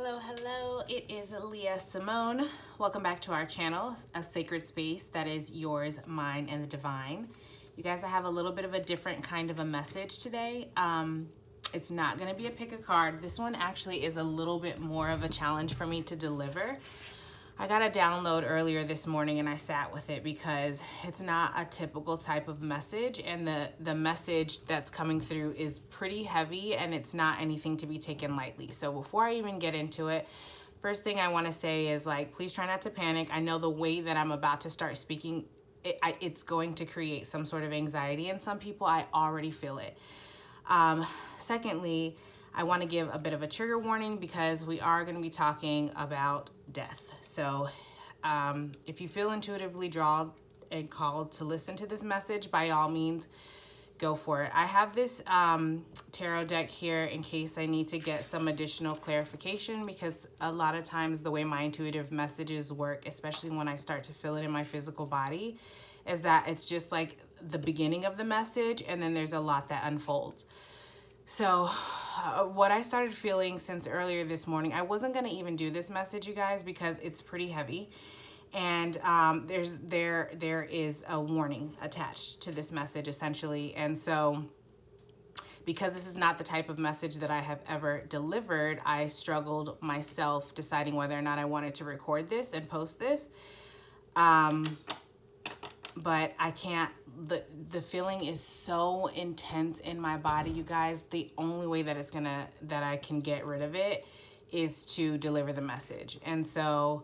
Hello, hello. It is Leah Simone. Welcome back to our channel, a sacred space that is yours, mine, and the divine. You guys, I have a little bit of a different kind of a message today. It's not going to be a pick a card. This one actually is a little bit more of a challenge for me to deliver. I got a download earlier this morning and I sat with it because it's not a typical type of message, and the message that's coming through is pretty heavy and it's not anything to be taken lightly. So before I even get into it, first thing I want to say is please try not to panic. I know the way that I'm about to start speaking, it's going to create some sort of anxiety in some people. I already feel it. Secondly, I want to give a bit of a trigger warning because we are going to be talking about death. So if you feel intuitively drawn and called to listen to this message, by all means, go for it. I have this tarot deck here in case I need to get some additional clarification, because a lot of times the way my intuitive messages work, especially when I start to feel it in my physical body, is that it's just like the beginning of the message and then there's a lot that unfolds. So what I started feeling since earlier this morning, I wasn't going to even do this message, you guys, because it's pretty heavy. And there is a warning attached to this message, essentially. And so because this is not the type of message that I have ever delivered, I struggled myself deciding whether or not I wanted to record this and post this. But I can't, the feeling is so intense in my body, you guys. The only way that that I can get rid of it is to deliver the message. And so,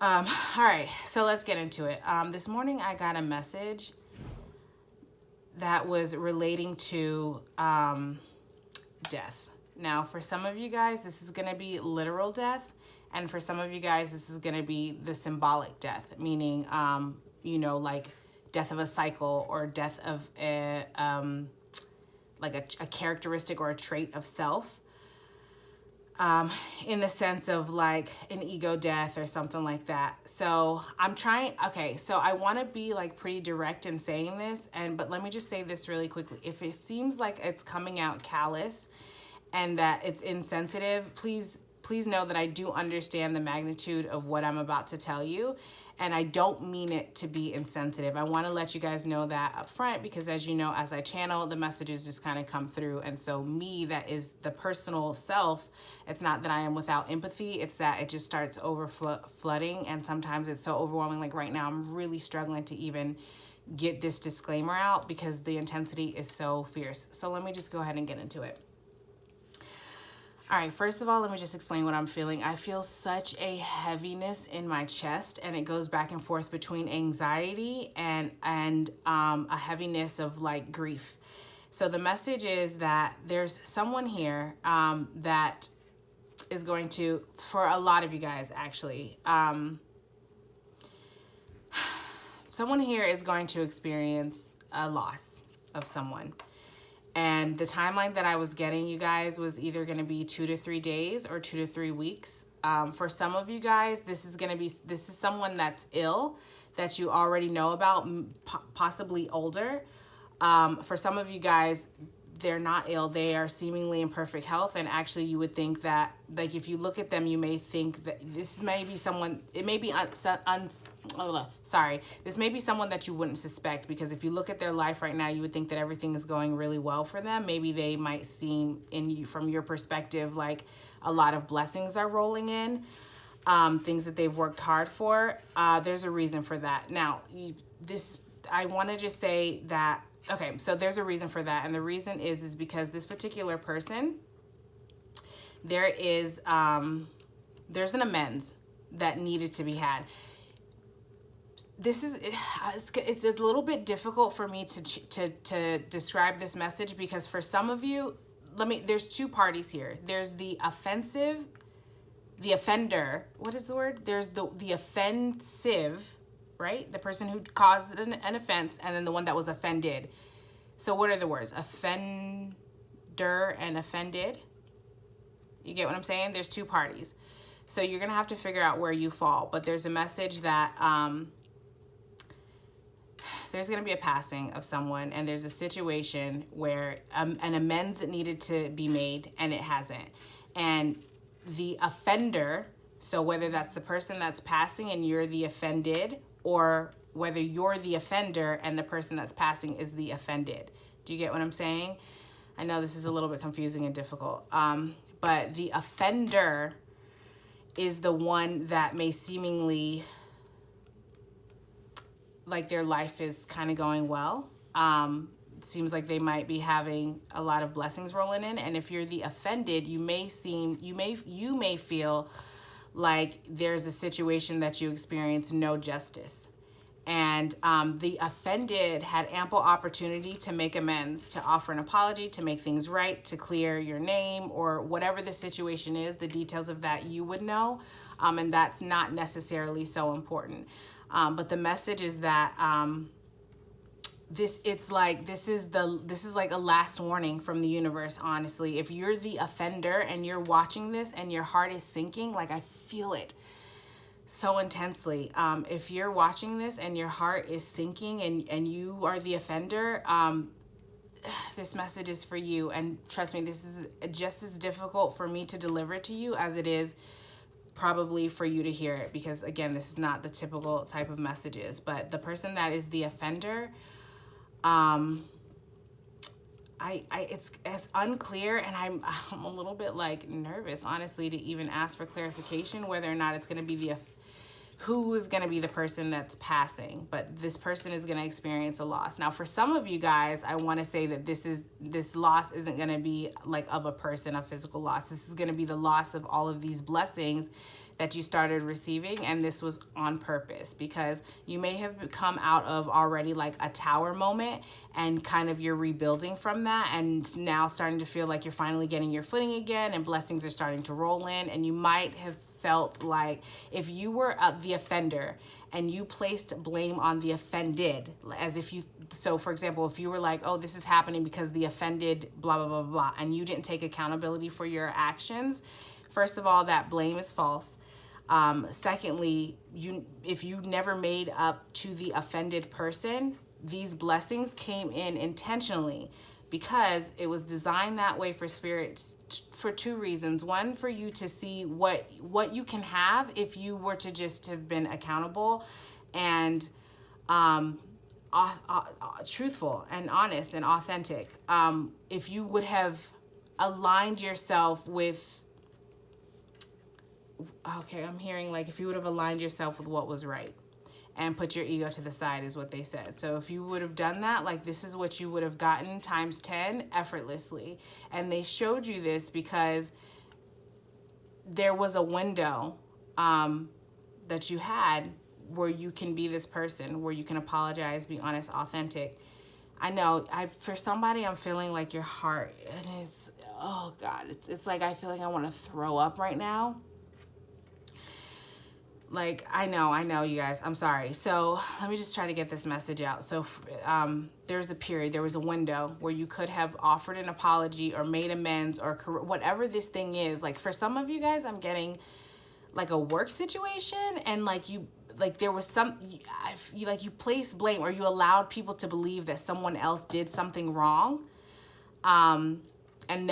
all right, so let's get into it. This morning I got a message that was relating to death. Now, for some of you guys, this is going to be literal death. And for some of you guys, this is going to be the symbolic death, meaning, like death of a cycle or death of a characteristic or a trait of self, in the sense of like an ego death or something like that. So so I want to be pretty direct in saying this, but let me just say this really quickly. If it seems like it's coming out callous and that it's insensitive, please know that I do understand the magnitude of what I'm about to tell you. And I don't mean it to be insensitive. I want to let you guys know that up front, because as you know, as I channel, the messages just kind of come through. And so me, that is the personal self, it's not that I am without empathy. It's that it just starts flooding. And sometimes it's so overwhelming. Like right now, I'm really struggling to even get this disclaimer out because the intensity is so fierce. So let me just go ahead and get into it. All right, first of all, let me just explain what I'm feeling. I feel such a heaviness in my chest, and it goes back and forth between anxiety and a heaviness of grief. So the message is that there's someone here that is going to, for a lot of you guys actually, someone here is going to experience a loss of someone. And the timeline that I was getting, you guys, was either going to be 2 to 3 days or 2 to 3 weeks. For some of you guys, this is someone that's ill that you already know about, possibly older. For some of you guys, they're not ill. They are seemingly in perfect health. And actually, you would think that, if you look at them, you may think that this may be someone, it may be this may be someone that you wouldn't suspect, because if you look at their life right now, you would think that everything is going really well for them. Maybe they might seem, from your perspective, like a lot of blessings are rolling in, things that they've worked hard for. There's a reason for that. Now, I want to just say that, okay, so there's a reason for that. And the reason is because this particular person, there's an amends that needed to be had. It's a little bit difficult for me to describe this message, because for some of you, there's two parties here. There's the offender, what is the word? There's the offensive, right? The person who caused an offense, and then the one that was offended. So what are the words? Offender and offended. You get what I'm saying? There's two parties. So you're going to have to figure out where you fall. But there's a message that there's going to be a passing of someone, and there's a situation where an amends needed to be made, and it hasn't. And the offender, so whether that's the person that's passing and you're the offended, or whether you're the offender and the person that's passing is the offended. Do you get what I'm saying? I know this is a little bit confusing and difficult, but the offender is the one that may seemingly like their life is kind of going well. Seems like they might be having a lot of blessings rolling in. And if you're the offended, you may feel like there's a situation that you experience no justice. And the offended had ample opportunity to make amends, to offer an apology, to make things right, to clear your name, or whatever the situation is. The details of that you would know, and that's not necessarily so important. But the message is that this is like a last warning from the universe. Honestly, if you're the offender and you're watching this and your heart is sinking, like I feel it so intensely. If you're watching this and your heart is sinking and you are the offender, this message is for you. And trust me, this is just as difficult for me to deliver to you as it is probably for you to hear it, because again, this is not the typical type of messages. But the person that is the offender, it's unclear, and I'm a little bit like nervous, honestly, to even ask for clarification whether or not it's going to be who is going to be the person that's passing. But this person is going to experience a loss. Now, for some of you guys, I want to say that this loss isn't going to be like of a person, a physical loss. This is going to be the loss of all of these blessings that you started receiving, and this was on purpose, because you may have come out of already like a tower moment and kind of you're rebuilding from that, and now starting to feel like you're finally getting your footing again and blessings are starting to roll in. And you might have felt like if you were the offender and you placed blame on the offended, as if you, so for example, if you were like, oh, this is happening because the offended blah blah blah blah, and you didn't take accountability for your actions, first of all, that blame is false. Secondly, if you never made up to the offended person, these blessings came in intentionally, because it was designed that way for spirits for two reasons. One, for you to see what you can have if you were to just have been accountable and truthful and honest and authentic. If you would have aligned yourself with, okay, I'm hearing like if you would have aligned yourself with what was right and put your ego to the side is what they said. So if you would have done that, like this is what you would have gotten times 10 effortlessly. And they showed you this because there was a window that you had where you can be this person, where you can apologize, be honest, authentic. I know, for somebody, I'm feeling like your heart, and it's, oh God, it's like I feel like I want to throw up right now. Like, I know, you guys, I'm sorry. So let me just try to get this message out. So there's a period, there was a window where you could have offered an apology or made amends or whatever this thing is. Like for some of you guys, I'm getting like a work situation, and like there was you placed blame, or you allowed people to believe that someone else did something wrong. And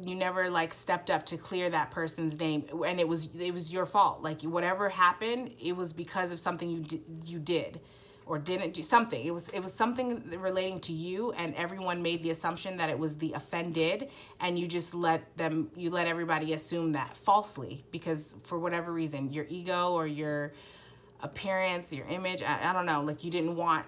you never like stepped up to clear that person's name, and it was your fault. Like whatever happened, it was because of something you did or didn't do. Something, it was something relating to you, and everyone made the assumption that it was the offended, and you just let everybody assume that falsely, because for whatever reason, your ego or your appearance, your image, I don't know, like you didn't want.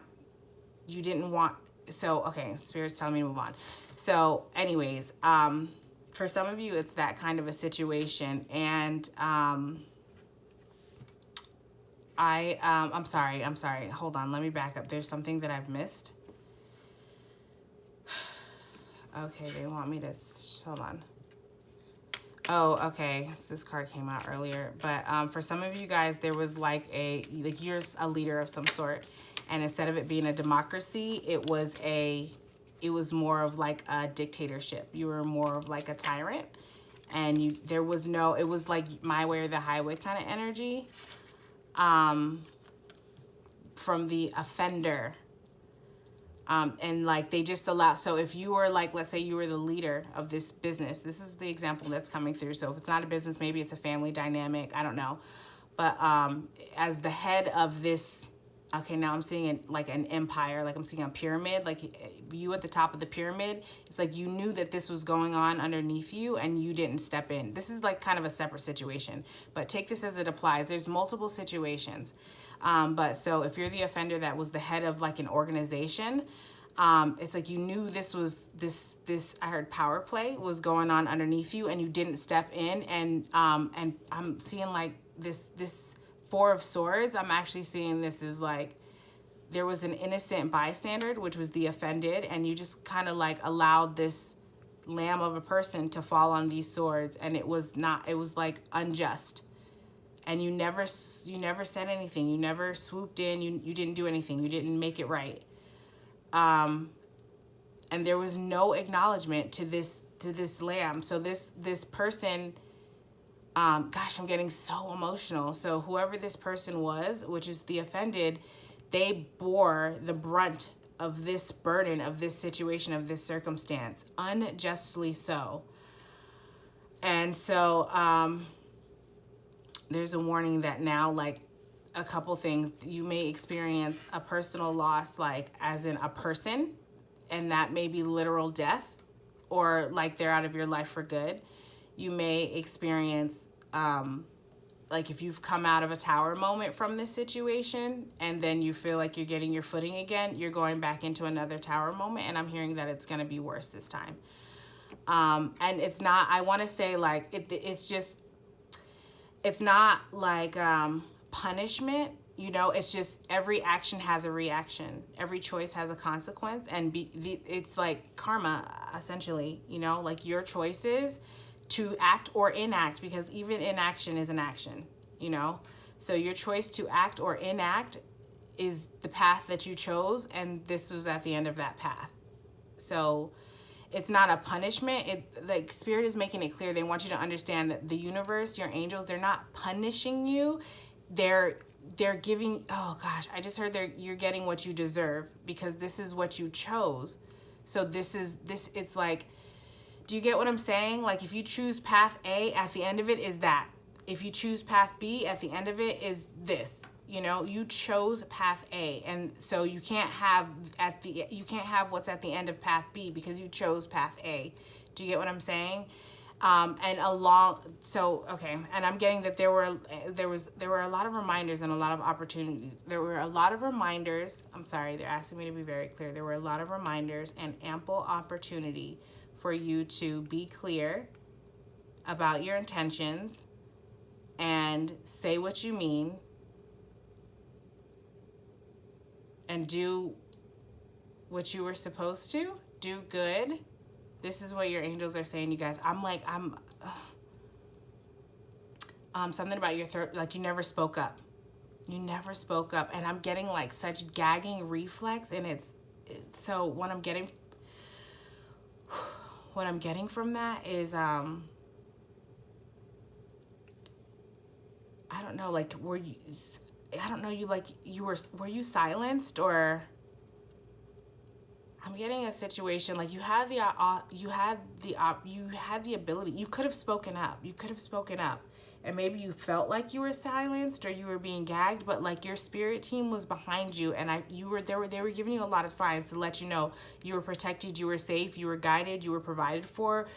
So, okay, Spirit's telling me to move on. So anyways, for some of you, it's that kind of a situation. And I'm sorry. Hold on. Let me back up. There's something that I've missed. Okay, they want me to, hold on. Oh, okay. This card came out earlier. But for some of you guys, there was like you're a leader of some sort. And instead of it being a democracy, it was more of like a dictatorship. You were more of like a tyrant, and it was like my way or the highway kind of energy. From the offender. And like they just allow, so if you were like, let's say you were the leader of this business, this is the example that's coming through. So if it's not a business, maybe it's a family dynamic, I don't know. But as the head of this, okay, now I'm seeing it like an empire, like I'm seeing a pyramid, like you at the top of the pyramid. It's like you knew that this was going on underneath you and you didn't step in. This is like kind of a separate situation, but take this as it applies. There's multiple situations. But so if you're the offender that was the head of like an organization, it's like you knew this was this I heard power play was going on underneath you and you didn't step in. And I'm seeing like this Four of Swords. I'm actually seeing this as like there was an innocent bystander, which was the offended, and you just kind of like allowed this lamb of a person to fall on these swords, and it was like unjust. And you never said anything. You never swooped in. You didn't do anything. You didn't make it right. And there was no acknowledgement to this lamb. So this person, gosh, I'm getting so emotional. So whoever this person was, which is the offended, they bore the brunt of this burden, of this situation, of this circumstance, unjustly so. And so there's a warning that now, like a couple things, you may experience a personal loss, like as in a person, and that may be literal death, or like they're out of your life for good. You may experience, like if you've come out of a tower moment from this situation and then you feel like you're getting your footing again, you're going back into another tower moment. And I'm hearing that it's going to be worse this time. And it's not, I want to say like, it's not like punishment, you know, it's just every action has a reaction. Every choice has a consequence. And it's like karma, essentially, you know, like your choices to act or inact, because even inaction is an action, you know? So your choice to act or enact is the path that you chose, and this was at the end of that path. So it's not a punishment. Like Spirit is making it clear. They want you to understand that the universe, your angels, they're not punishing you. They're giving, oh gosh, I just heard you're getting what you deserve, because this is what you chose. So it's like, do you get what I'm saying? Like if you choose path A, at the end of it is that. If you choose path B, at the end of it is this. You know, you chose path A, and so you can't have what's at the end of path B because you chose path A. Do you get what I'm saying? And I'm getting that there were a lot of reminders and a lot of opportunities. There were a lot of reminders. I'm sorry, they're asking me to be very clear. There were a lot of reminders and ample opportunity for you to be clear about your intentions and say what you mean and do what you were supposed to. Do good. This is what your angels are saying, you guys. Something about your throat, like you never spoke up. You never spoke up. And I'm getting like such gagging reflex, and it's so what I'm getting from that is I don't know, like were you silenced, or I'm getting a situation like you had the ability. You could have spoken up. And maybe you felt like you were silenced or you were being gagged, but like your spirit team was behind you, and they were giving you a lot of signs to let you know you were protected, you were safe, you were guided, you were provided for.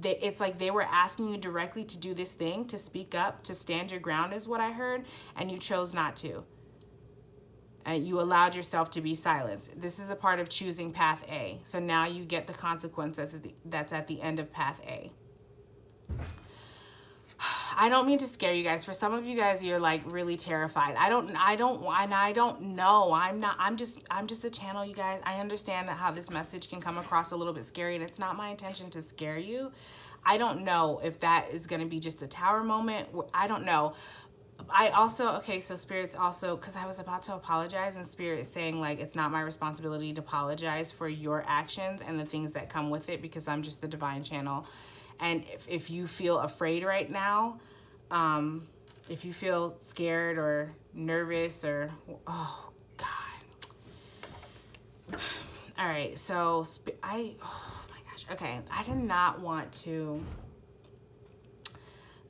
It's like they were asking you directly to do this thing, to speak up, to stand your ground is what I heard, and you chose not to. And you allowed yourself to be silenced. This is a part of choosing path A. So now you get the consequences that's at the end of path A. I don't mean to scare you guys. For some of you guys, you're like really terrified. I don't know. I'm just a channel, you guys. I understand how this message can come across a little bit scary, and it's not my intention to scare you. I don't know if that is going to be just a tower moment. I don't know. So Spirit's also, because I was about to apologize, and Spirit is saying like it's not my responsibility to apologize for your actions and the things that come with it, because I'm just the divine channel. And if you feel afraid right now, if you feel scared or nervous or, oh God, All right, so oh my gosh. Okay, I did not want to.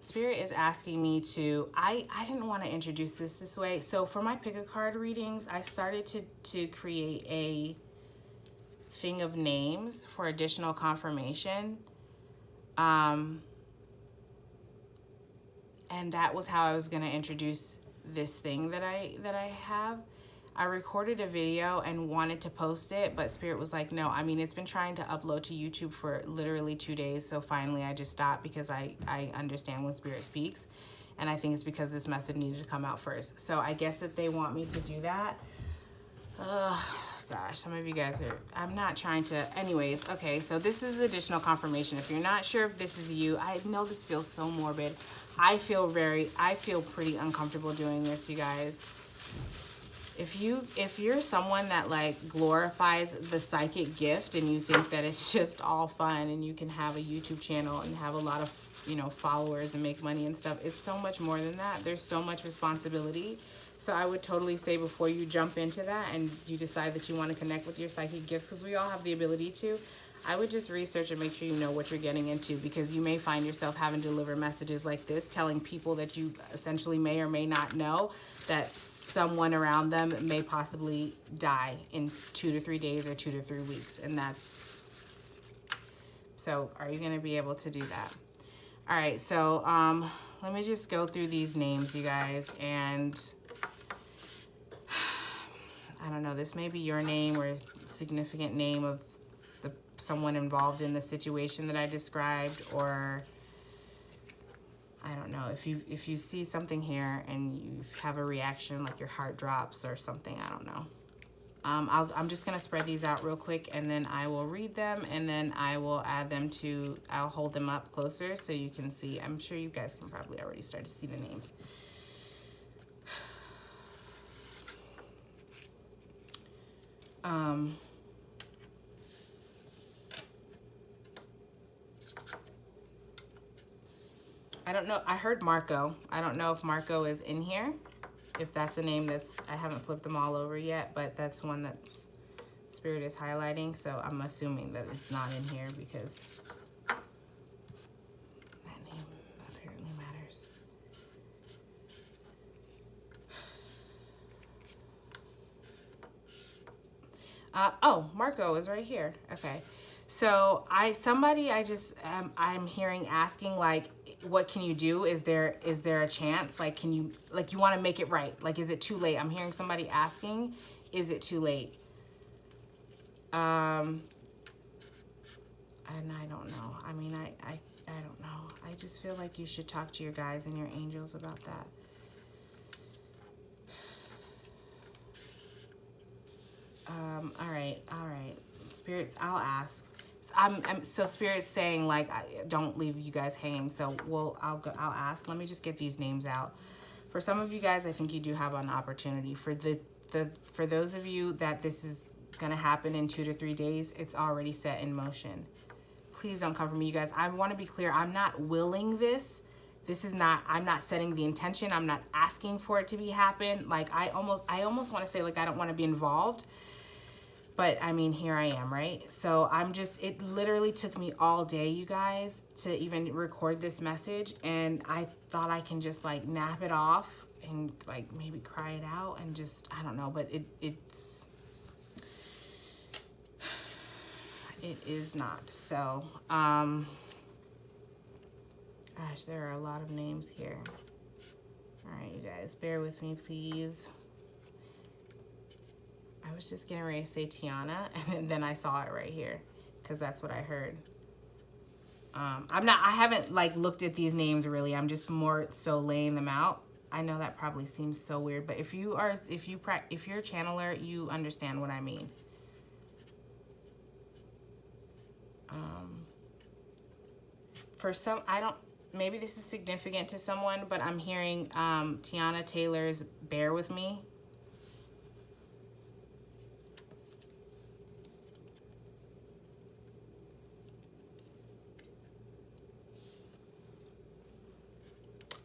Spirit is asking me to, I didn't want to introduce this way. So for my pick a card readings, I started to create a thing of names for additional confirmation. And that was how I was going to introduce this thing that I have. I recorded a video and wanted to post it, but Spirit was like, no, I mean, it's been trying to upload to YouTube for literally 2 days. So finally I just stopped because I understand when Spirit speaks. And I think it's because this message needed to come out first. So I guess if they want me to do that, gosh, some of you guys are, I'm not trying to, anyways. Okay, so this is additional confirmation. If you're not sure if this is you, I know this feels so morbid. I feel pretty uncomfortable doing this, you guys. If you're someone that like glorifies the psychic gift and you think that it's just all fun and you can have a YouTube channel and have a lot of, you know, followers and make money and stuff, it's so much more than that. There's so much responsibility. So I would totally say before you jump into that and you decide that you want to connect with your psychic gifts, because we all have the ability to, I would just research and make sure you know what you're getting into, because you may find yourself having to deliver messages like this, telling people that you essentially may or may not know that someone around them may possibly die in 2 to 3 days or 2 to 3 weeks. And that's, so are you going to be able to do that? All right. So, let me just go through these names, you guys. And I don't know, this may be your name or a significant name of someone involved in the situation that I described, or I don't know, if you see something here and you have a reaction, like your heart drops or something, I don't know. I'm just gonna spread these out real quick and then I will read them, and then I will add them to, I'll hold them up closer so you can see. I'm sure you guys can probably already start to see the names. I don't know. I heard Marco. I don't know if Marco is in here. If that's a name that's, I haven't flipped them all over yet, but that's one that's Spirit is highlighting. So I'm assuming that it's not in here because that name apparently matters. Oh, Marco is right here. Okay. So I'm hearing asking, like, what can you do? Is there a chance? Like, can you, like, you want to make it right? Like, is it too late? I'm hearing somebody asking, is it too late? And I don't know. I mean, I don't know. I just feel like you should talk to your guides and your angels about that. All right. Spirits, I'll ask. So Spirit's saying, like, don't leave you guys hanging. So I'll ask. Let me just get these names out. For some of you guys, I think you do have an opportunity. For for those of you that this is gonna happen in 2 to 3 days, it's already set in motion. Please don't come for me, you guys. I want to be clear. I'm not willing this. This is not, I'm not setting the intention. I'm not asking for it to be happen. Like, I almost want to say, like, I don't want to be involved. But I mean, here I am, right? So it literally took me all day, you guys, to even record this message. And I thought I can just like nap it off and like maybe cry it out and just, I don't know, but it is not. So, gosh, there are a lot of names here. All right, you guys, bear with me, please. I was just getting ready to say Tiana, and then I saw it right here, because that's what I heard. I haven't like looked at these names really. I'm just more so laying them out. I know that probably seems so weird, but if you're a channeler, you understand what I mean. For some, maybe this is significant to someone, but I'm hearing Tiana Taylor's Bear With Me.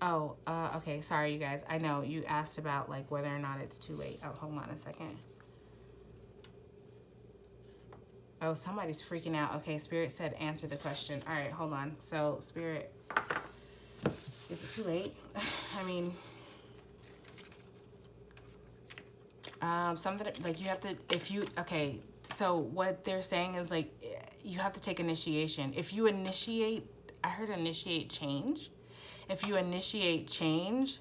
Oh, okay, sorry, you guys. I know you asked about like whether or not it's too late. Oh, hold on a second. Oh, somebody's freaking out. Okay, Spirit said answer the question. All right, hold on. So, Spirit, is it too late? I mean, something like you have to, if you, okay, so what they're saying is like, you have to take initiation. If you initiate, I heard initiate change. If you initiate change,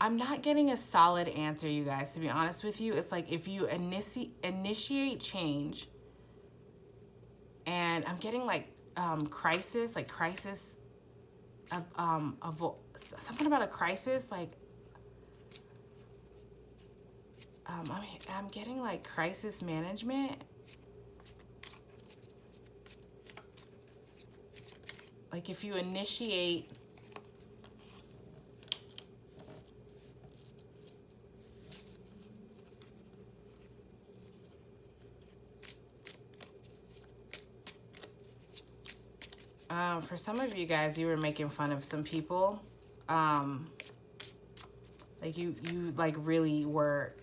I'm not getting a solid answer, you guys, to be honest with you. It's like if you initiate change, and I'm getting like crisis, like crisis of something about a crisis, like I'm getting like crisis management. Like if you initiate for some of you guys, you were making fun of some people. Like you like really were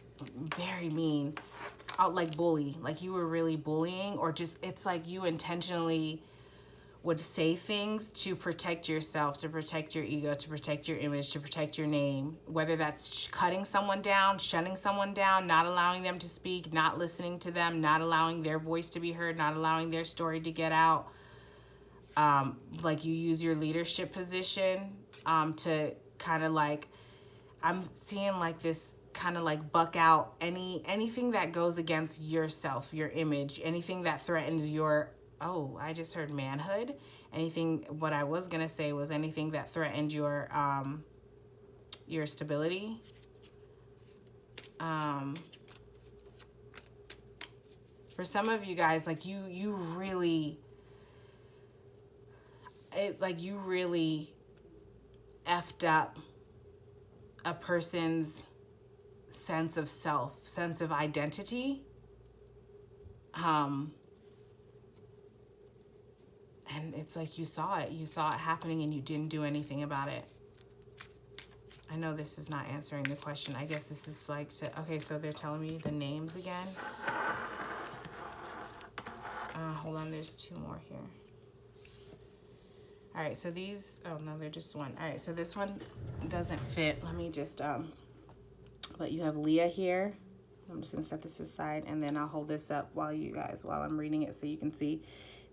very mean, like bully. Like you were really bullying, or just it's like you intentionally would say things to protect yourself, to protect your ego, to protect your image, to protect your name. Whether that's cutting someone down, shutting someone down, not allowing them to speak, not listening to them, not allowing their voice to be heard, not allowing their story to get out. Like you use your leadership position to kind of like, I'm seeing like this kind of like buck out anything that goes against yourself, your image, anything that threatens your, oh, I just heard manhood. Anything, what I was going to say was anything that threatened your stability. For some of you guys, like you really, you really effed up a person's sense of self, sense of identity. And it's like you saw it happening and you didn't do anything about it. I know this is not answering the question. I guess this is like okay, so they're telling me the names again. Hold on, there's two more here. All right, so these, oh no, they're just one. All right, so this one doesn't fit. Let me just, but you have Leah here. I'm just gonna set this aside and then I'll hold this up while I'm reading it so you can see.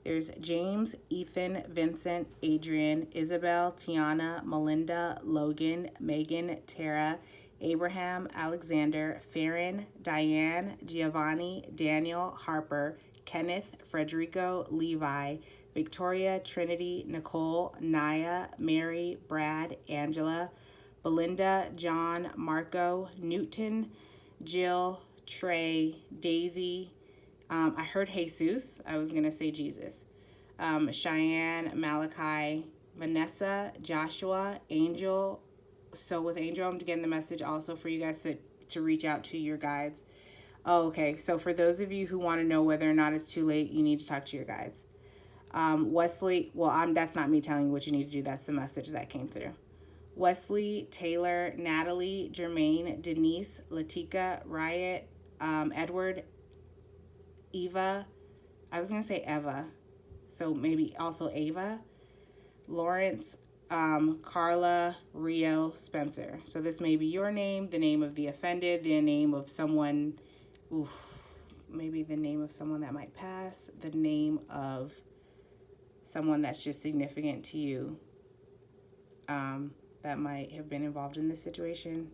There's James, Ethan, Vincent, Adrian, Isabel, Tiana, Melinda, Logan, Megan, Tara, Abraham, Alexander, Farron, Diane, Giovanni, Daniel, Harper, Kenneth, Frederico, Levi, Victoria, Trinity, Nicole, Naya, Mary, Brad, Angela, Belinda, John, Marco, Newton, Jill, Trey, Daisy. I heard Jesus. I was going to say Jesus. Cheyenne, Malachi, Vanessa, Joshua, Angel. So with Angel, I'm getting the message also for you guys to reach out to your guides. Oh, okay. So for those of you who want to know whether or not it's too late, you need to talk to your guides. Wesley, that's not me telling you what you need to do. That's the message that came through. Wesley, Taylor, Natalie, Jermaine, Denise, Latika, Riot, Edward, Eva. I was going to say Eva. So maybe also Ava. Lawrence, Carla, Rio, Spencer. So this may be your name, the name of the offended, the name of someone, maybe the name of someone that might pass, the name of someone that's just significant to you that might have been involved in this situation.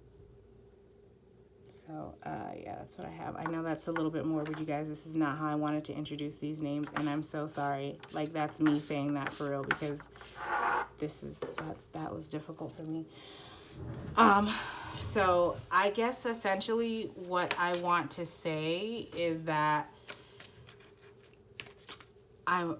So, yeah, that's what I have. I know that's a little bit morbid, you guys. This is not how I wanted to introduce these names, and I'm so sorry. Like, that's me saying that for real, because that was difficult for me. So I guess essentially what I want to say is that not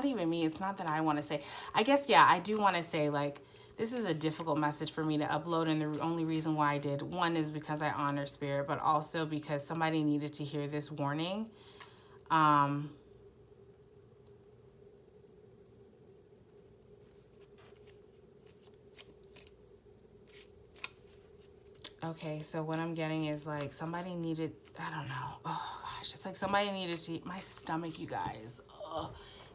even me. It's not that I want to say. I guess, yeah, I do want to say, like, this is a difficult message for me to upload, and the only reason why I did, one, is because I honor spirit, but also because somebody needed to hear this warning. Okay, so what I'm getting is like somebody needed, I don't know. Oh gosh, it's like somebody needed to eat my stomach, you guys. Ugh.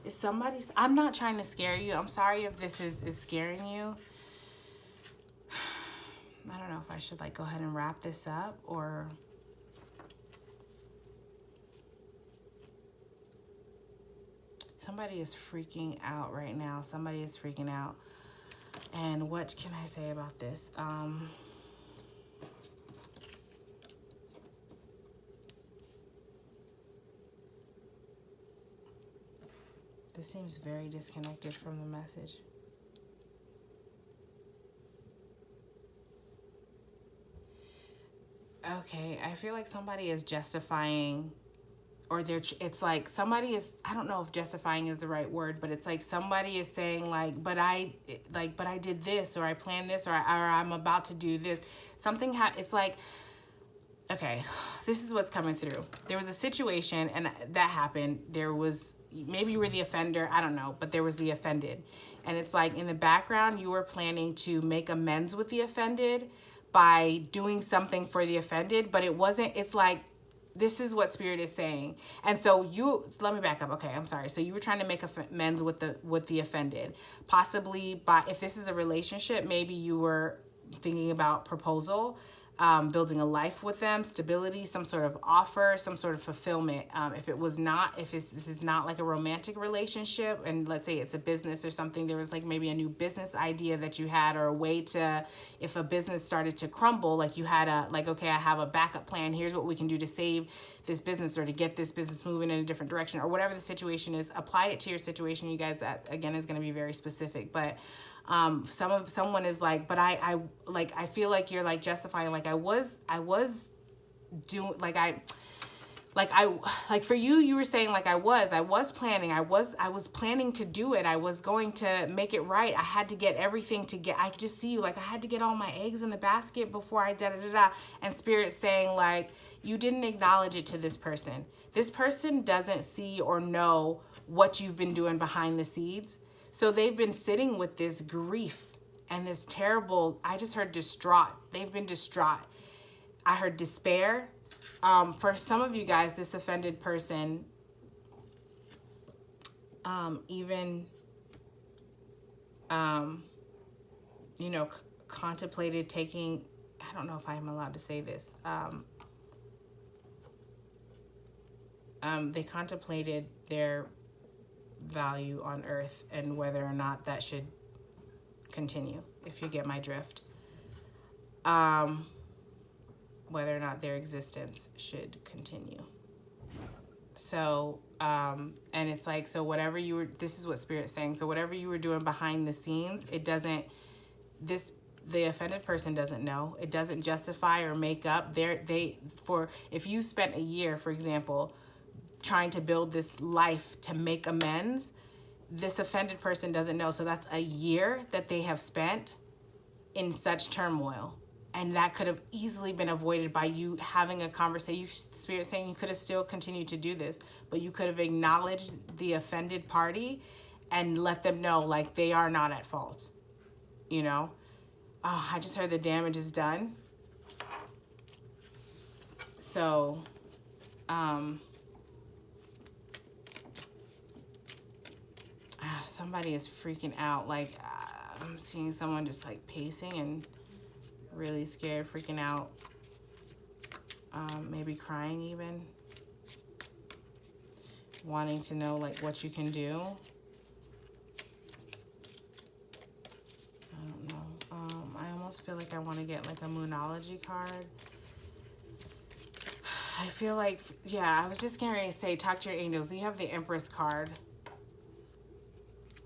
Is somebody, I'm not trying to scare you. I'm sorry if this is scaring you. I don't know if I should like go ahead and wrap this up or. Somebody is freaking out right now. Somebody is freaking out. And what can I say about this? This seems very disconnected from the message. Okay, I feel like somebody is justifying, or it's like somebody is, I don't know if justifying is the right word, but it's like somebody is saying like, but I did this, or I planned this, or I'm about to do this. It's like, okay, this is what's coming through. There was a situation and that happened. There was, maybe you were the offender, I don't know, but there was the offended. And it's like in the background, you were planning to make amends with the offended by doing something for the offended, but it wasn't, it's like, this is what Spirit is saying. And so let me back up. Okay, I'm sorry. So you were trying to make amends with the offended, possibly by, if this is a relationship, maybe you were thinking about proposal, building a life with them, stability, some sort of offer, some sort of fulfillment. If this is not like a romantic relationship, and let's say it's a business or something, there was like maybe a new business idea that you had, or a way to, if a business started to crumble, like you had okay, I have a backup plan. Here's what we can do to save this business or to get this business moving in a different direction, or whatever the situation is. Apply it to your situation, you guys. That again is going to be very specific, but someone is like, but I feel like you're like justifying, like I was doing, like for you were saying like I was planning, I was planning to do it. I was going to make it right. I had to get everything I could just see you, like I had to get all my eggs in the basket before I da-da-da-da. And Spirit saying like, you didn't acknowledge it to this person. This person doesn't see or know what you've been doing behind the scenes. So they've been sitting with this grief and this terrible, I just heard distraught. They've been distraught. I heard despair. For some of you guys, this offended person, contemplated taking, I don't know if I'm allowed to say this. They contemplated their value on earth and whether or not that should continue, if you get my drift. Whether or not their existence should continue. So, and it's like, so whatever this is what Spirit's saying. So whatever you were doing behind the scenes, the offended person doesn't know. It doesn't justify or make up if you spent a year, for example, trying to build this life to make amends, this offended person doesn't know. So that's a year that they have spent in such turmoil. And that could have easily been avoided by you having a conversation. Spirit saying you could have still continued to do this, but you could have acknowledged the offended party and let them know like they are not at fault. Oh, I just heard the damage is done. So, somebody is freaking out. Like, I'm seeing someone just like pacing and really scared, freaking out, maybe crying even, wanting to know like what you can do. I don't know. I almost feel like I want to get like a Moonology card. I feel like, yeah, I was just getting ready to say, talk to your angels. You have the Empress card.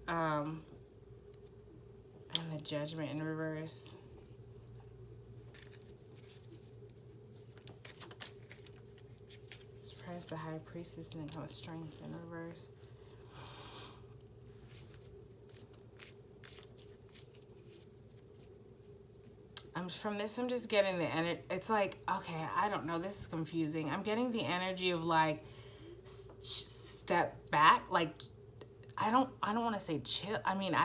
And the Judgment in reverse. Surprise the High Priestess, and then come with Strength in reverse. From this, I'm just getting the energy. It's like, okay, I don't know. This is confusing. I'm getting the energy of like, step back. Like, I don't want to say chill. I mean,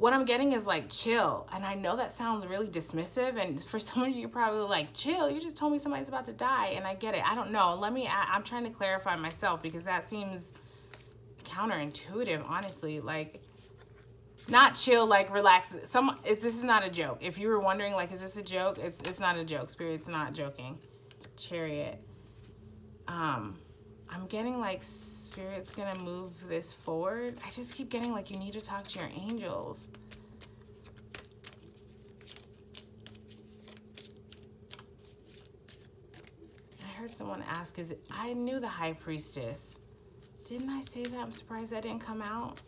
what I'm getting is like chill. And I know that sounds really dismissive. And for some of you, you're probably like, chill, you just told me somebody's about to die. And I get it. I don't know. I'm trying to clarify myself because that seems counterintuitive, honestly. Like, not chill, like relax. This is not a joke. If you were wondering, like, is this a joke? It's not a joke. Spirit's not joking. Chariot. I'm getting like Spirit's gonna move this forward. I just keep getting like you need to talk to your angels. I heard someone ask, I knew the High Priestess. Didn't I say that? I'm surprised that didn't come out.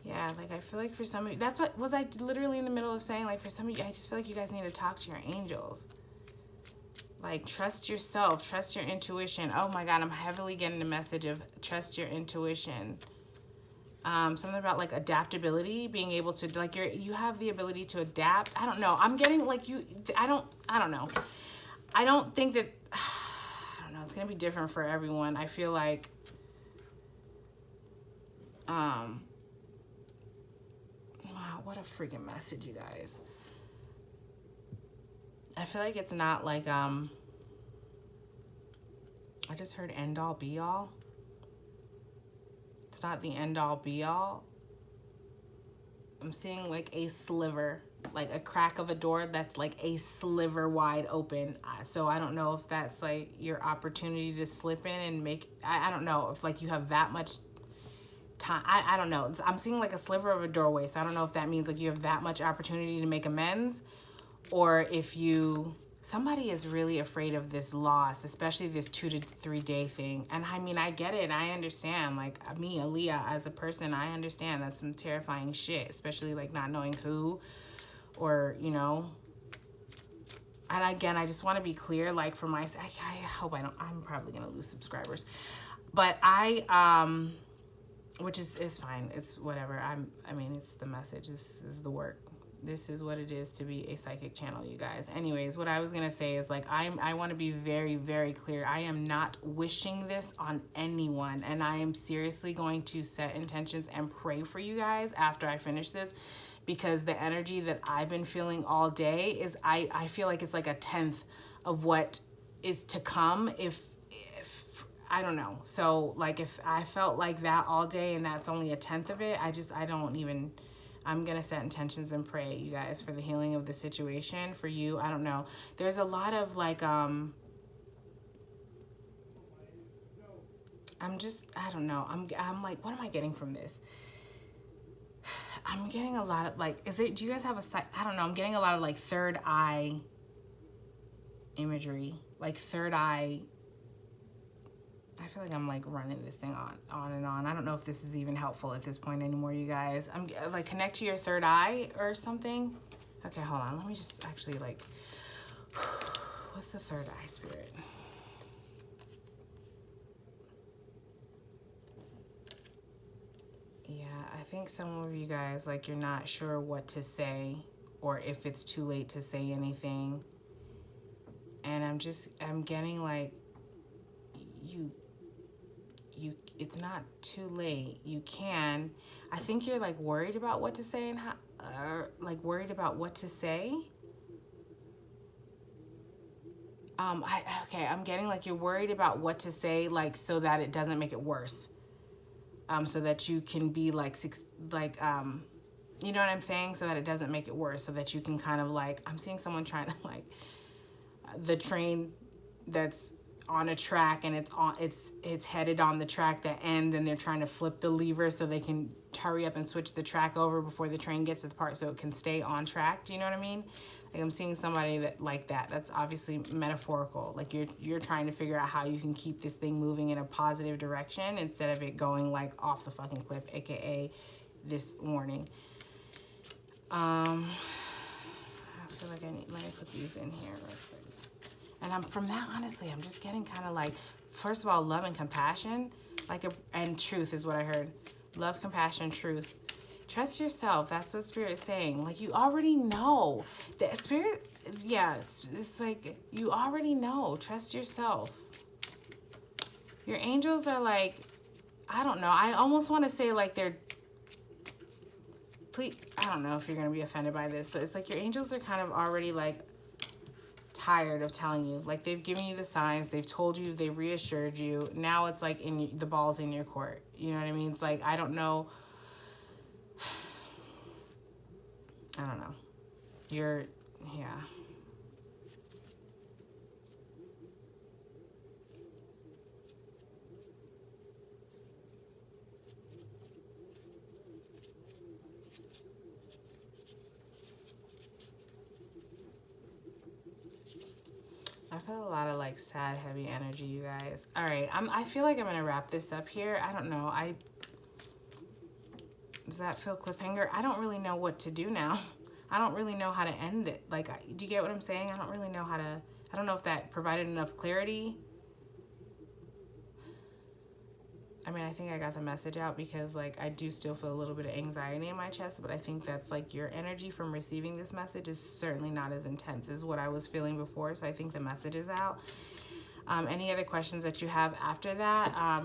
Yeah, like I feel like for some of you, that's what was I literally in the middle of saying, like for some of you, I just feel like you guys need to talk to your angels. Like, trust yourself, trust your intuition. Oh my God, I'm heavily getting the message of trust your intuition. Something about like adaptability, being able to, like, you have the ability to adapt. I don't know. I'm getting like I don't know. I don't think that, I don't know, it's going to be different for everyone. I feel like, wow, what a freaking message, you guys. I feel like it's not like, I just heard end all be all. It's not the end all be all. I'm seeing like a sliver, like a crack of a door that's like a sliver wide open. So I don't know if that's like your opportunity to slip in and make, I don't know if like you have that much time. I don't know. I'm seeing like a sliver of a doorway. So I don't know if that means like you have that much opportunity to make amends, or if somebody is really afraid of this loss, especially this 2 to 3 day thing. And I mean, I get it. I understand. Like me, Aaliyah, as a person, I understand that's some terrifying shit, especially like not knowing who, or, you know. And again, I just want to be clear, like for I hope I'm probably going to lose subscribers, but which is fine. It's whatever. I mean, it's the message. This is the work. This is what it is to be a psychic channel, you guys. Anyways, what I was going to say is like, I want to be very, very clear. I am not wishing this on anyone. And I am seriously going to set intentions and pray for you guys after I finish this, because the energy that I've been feeling all day is, I feel like it's like a 10th of what is to come if I don't know. So like if I felt like that all day and that's only a 10th of it, I'm going to set intentions and pray, you guys, for the healing of the situation for you. I don't know. There's a lot of like, I don't know. I'm like, what am I getting from this? I'm getting a lot of like, do you guys have I don't know. I'm getting a lot of like third eye imagery, like third eye. I feel like I'm like running this thing on and on. I don't know if this is even helpful at this point anymore, you guys. I'm like, connect to your third eye or something. Okay, hold on. Let me just actually like, what's the third eye, Spirit? Yeah, I think some of you guys, like, you're not sure what to say or if it's too late to say anything. And I'm getting like, it's not too late. You can. I think you're like worried about what to say and how, like worried about what to say. Okay, I'm getting like you're worried about what to say, like so that it doesn't make it worse. So that you can be like, you know what I'm saying? So that it doesn't make it worse. So that you can kind of like, I'm seeing someone trying to like, the train that's on a track and it's headed on the track that ends, and they're trying to flip the lever so they can hurry up and switch the track over before the train gets to the part so it can stay on track. Do you know what I mean? Like I'm seeing somebody that like that. That's obviously metaphorical. Like you're trying to figure out how you can keep this thing moving in a positive direction instead of it going like off the fucking cliff, aka this morning. I feel like let me put these in here real quick. And from that, honestly, I'm just getting kind of like, first of all, love and compassion, and truth is what I heard. Love, compassion, truth. Trust yourself. That's what Spirit is saying. Like, you already know. The Spirit, yeah, it's like, you already know. Trust yourself. Your angels are like, I don't know. I almost want to say like they're, please, don't know if you're going to be offended by this, but it's like your angels are kind of already like tired of telling you. Like they've given you the signs, they've told you, they've reassured you. Now it's like the ball's in your court. You know what I mean? It's like, I don't know. I don't know. Yeah. I feel a lot of like sad, heavy energy, you guys. All right, I feel like I'm gonna wrap this up here. I don't know. Does that feel cliffhanger? I don't really know what to do now. I don't really know how to end it. Like, do you get what I'm saying? I don't really know how to. I don't know if that provided enough clarity. I mean, I think I got the message out because like I do still feel a little bit of anxiety in my chest, but I think that's like your energy from receiving this message is certainly not as intense as what I was feeling before. So I think the message is out. Any other questions that you have after that,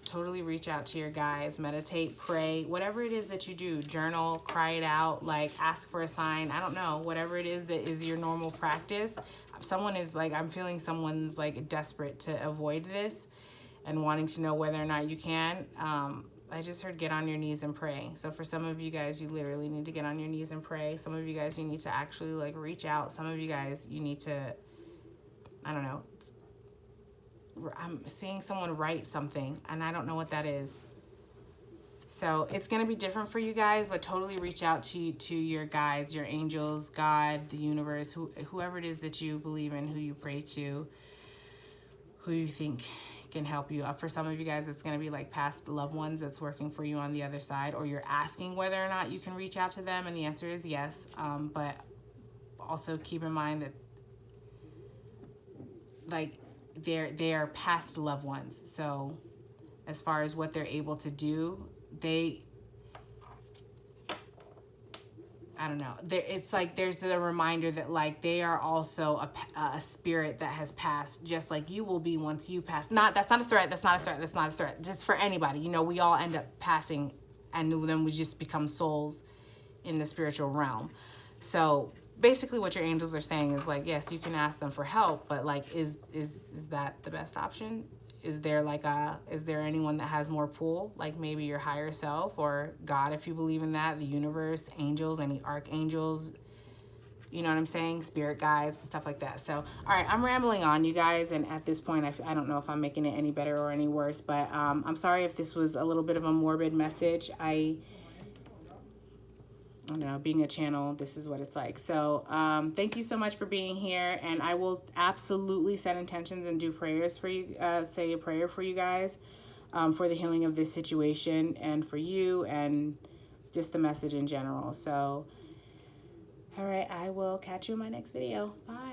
totally reach out to your guides, meditate, pray, whatever it is that you do, journal, cry it out, like ask for a sign. I don't know, whatever it is that is your normal practice. Someone is like, I'm feeling someone's like desperate to avoid this and wanting to know whether or not you can. I just heard get on your knees and pray. So for some of you guys, you literally need to get on your knees and pray. Some of you guys, you need to actually like reach out. Some of you guys, you need to, I don't know. I'm seeing someone write something and I don't know what that is. So it's going to be different for you guys, but totally reach out to your guides, your angels, God, the universe, whoever it is that you believe in, who you pray to, who you think can help you. For some of you guys, it's going to be like past loved ones that's working for you on the other side, or you're asking whether or not you can reach out to them, and the answer is yes. But also keep in mind that like they are past loved ones. So as far as what they're able to do, I don't know. It's like there's a reminder that like they are also a spirit that has passed, just like you will be once you pass. That's not a threat. That's not a threat. That's not a threat. Just for anybody. You know, we all end up passing, and then we just become souls in the spiritual realm. So basically, what your angels are saying is like, yes, you can ask them for help, but like, is that the best option? Is there anyone that has more pull? Like maybe your higher self or God, if you believe in that, the universe, angels, any archangels, you know what I'm saying? Spirit guides, stuff like that. So, all right, I'm rambling on, you guys. And at this point, I don't know if I'm making it any better or any worse, but I'm sorry if this was a little bit of a morbid message. I don't know, being a channel, this is what it's like. So thank you so much for being here, and I will absolutely set intentions and do prayers for you, say a prayer for you guys for the healing of this situation and for you and just the message in general. So all right, I will catch you in my next video. Bye.